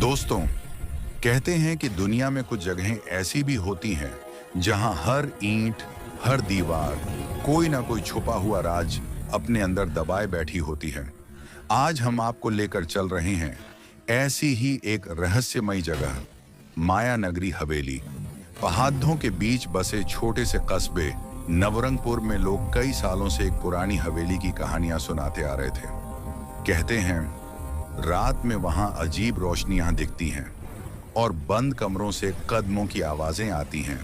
दोस्तों, कहते हैं कि दुनिया में कुछ जगहें ऐसी भी होती हैं जहां हर ईंट, हर दीवार कोई ना कोई छुपा हुआ राज अपने अंदर दबाए बैठी होती है। आज हम आपको लेकर चल रहे हैं ऐसी ही एक रहस्यमयी जगह, माया नगरी हवेली। पहाड़ों के बीच बसे छोटे से कस्बे नवरंगपुर में लोग कई सालों से एक पुरानी हवेली की कहानियां सुनाते आ रहे थे। कहते हैं रात में वहां अजीब रोशनियां दिखती हैं और बंद कमरों से कदमों की आवाजें आती हैं।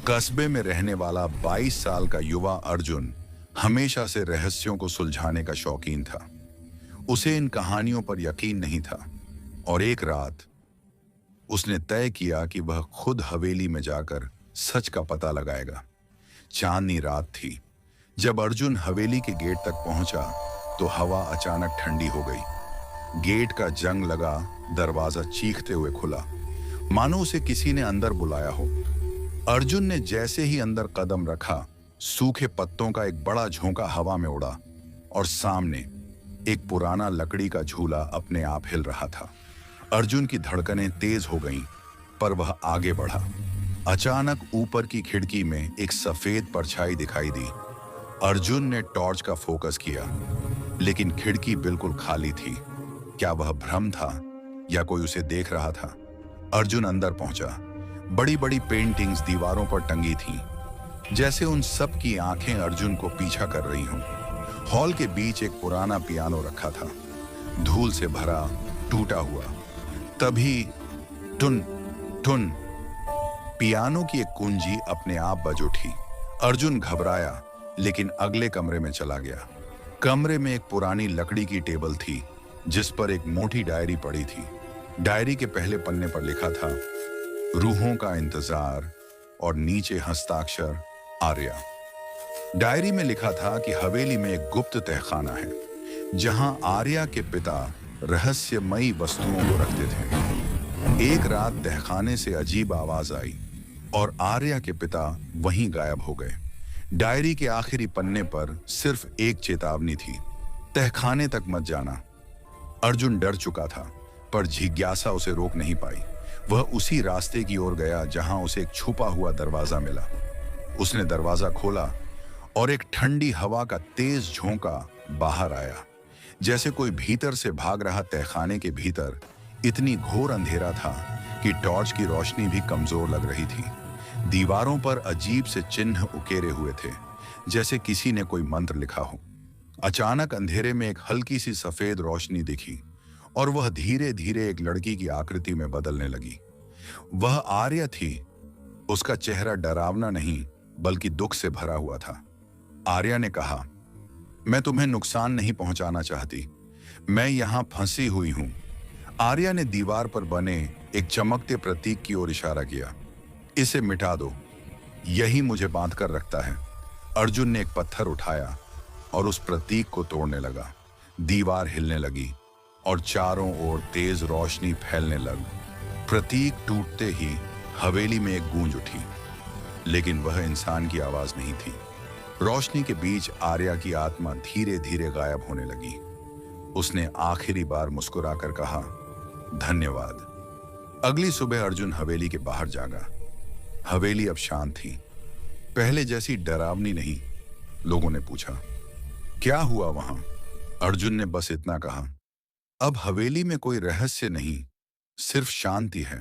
कस्बे में रहने वाला 22 साल का युवा अर्जुन हमेशा से रहस्यों को सुलझाने का शौकीन था। उसे इन कहानियों पर यकीन नहीं था और एक रात उसने तय किया कि वह खुद हवेली में जाकर सच का पता लगाएगा। चांदनी रात थी। जब अर्जुन हवेली के गेट तक पहुंचा तो हवा अचानक ठंडी हो गई। गेट का जंग लगा, दरवाजा चीखते हुए खुला, मानो उसे किसी ने अंदर बुलाया हो। अर्जुन ने जैसे ही अंदर कदम रखा, सूखे पत्तों का एक बड़ा झोंका हवा में उड़ा और सामने एक पुराना लकड़ी का झूला अपने आप हिल रहा था। अर्जुन की धड़कनें तेज हो गईं, पर वह आगे बढ़ा। अचानक ऊपर की खिड़की में एक सफेद परछाई दिखाई दी। अर्जुन ने टॉर्च का फोकस किया, लेकिन खिड़की बिल्कुल खाली थी। क्या वह भ्रम था या कोई उसे देख रहा था? अर्जुन अंदर पहुंचा। बड़ी बड़ी पेंटिंग्स दीवारों पर टंगी थीं, जैसे उन सब की आंखें अर्जुन को पीछा कर रही हों। हॉल के बीच एक पुराना पियानो रखा था, धूल से भरा, टूटा हुआ। तभी टुन टुन पियानो की एक कुंजी अपने आप बज उठी। अर्जुन घबराया, लेकिन अगले कमरे में चला गया। कमरे में एक पुरानी लकड़ी की टेबल थी, जिस पर एक मोटी डायरी पड़ी थी। डायरी के पहले पन्ने पर लिखा था, रूहों का इंतजार, और नीचे हस्ताक्षर आर्या। डायरी में लिखा था कि हवेली में एक गुप्त तहखाना है, जहां आर्या के पिता रहस्यमयी वस्तुओं को रखते थे। एक रात तहखाने से अजीब आवाज आई और आर्या के पिता वहीं गायब हो गए। डायरी के आखिरी पन्ने पर सिर्फ एक चेतावनी थी, तहखाने तक मत जाना। अर्जुन डर चुका था, पर जिज्ञासा उसे रोक नहीं पाई। वह उसी रास्ते की ओर गया जहां उसे एक छुपा हुआ दरवाजा मिला। उसने दरवाजा खोला और एक ठंडी हवा का तेज झोंका बाहर आया, जैसे कोई भीतर से भाग रहा। तहखाने के भीतर इतनी घोर अंधेरा था कि टॉर्च की रोशनी भी कमजोर लग रही थी। दीवारों पर अजीब से चिन्ह उकेरे हुए थे, जैसे किसी ने कोई मंत्र लिखा हो। अचानक अंधेरे में एक हल्की सी सफेद रोशनी दिखी और वह धीरे धीरे एक लड़की की आकृति में बदलने लगी। वह आर्या थी। उसका चेहरा डरावना नहीं, बल्कि दुख से भरा हुआ था। आर्या ने कहा, मैं तुम्हें नुकसान नहीं पहुंचाना चाहती, मैं यहां फंसी हुई हूं। आर्या ने दीवार पर बने एक चमकते प्रतीक की ओर इशारा किया। इसे मिटा दो, यही मुझे बांध कर रखता है। अर्जुन ने एक पत्थर उठाया और उस प्रतीक को तोड़ने लगा। दीवार हिलने लगी और चारों ओर तेज रोशनी फैलने लगी। प्रतीक टूटते ही हवेली में एक गूंज उठी, लेकिन वह इंसान की आवाज नहीं थी। रोशनी के बीच आर्या की आत्मा धीरे धीरे गायब होने लगी। उसने आखिरी बार मुस्कुराकर कहा, धन्यवाद। अगली सुबह अर्जुन हवेली के बाहर जागा। हवेली अब शांत थी, पहले जैसी डरावनी नहीं। लोगों ने पूछा, क्या हुआ वहां? अर्जुन ने बस इतना कहा, अब हवेली में कोई रहस्य नहीं, सिर्फ शांति है।